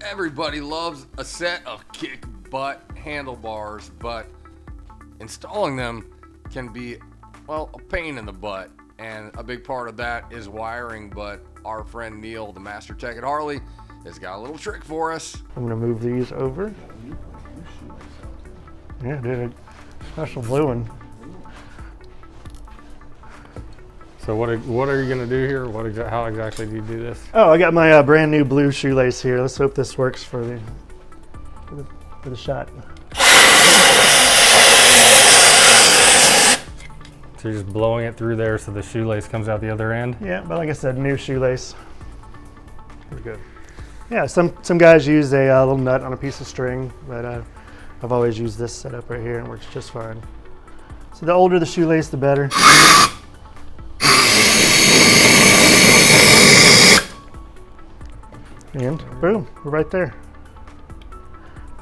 Everybody loves a set of kick butt handlebars, but installing them can be, well, a pain in the butt. And a big part of that is wiring, but our friend Neil, the master tech at Harley, has got a little trick for us. I'm gonna move these over. Yeah, dude, a special blue one. So what are you gonna do here? How exactly do you do this? Oh, I got my brand new blue shoelace here. Let's hope this works for the shot. So you're just blowing it through there so the shoelace comes out the other end? Yeah, but like I said, new shoelace. Pretty good. Yeah, some guys use a little nut on a piece of string, but I've always used this setup right here and it works just fine. So the older the shoelace, the better. And boom, we're right there.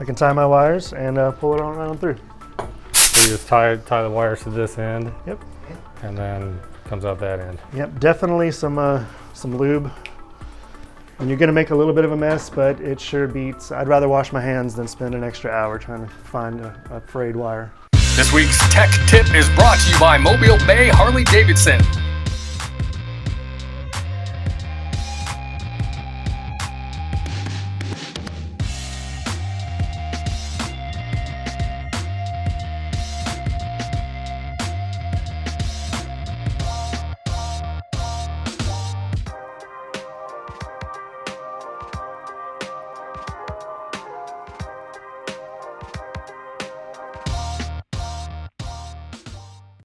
I can tie my wires and pull it on right on through. So you just tie the wires to this end. Yep. And then comes out that end. Yep, definitely some lube. And you're gonna make a little bit of a mess, but it sure beats. I'd rather wash my hands than spend an extra hour trying to find a frayed wire. This week's tech tip is brought to you by Mobile Bay Harley Davidson.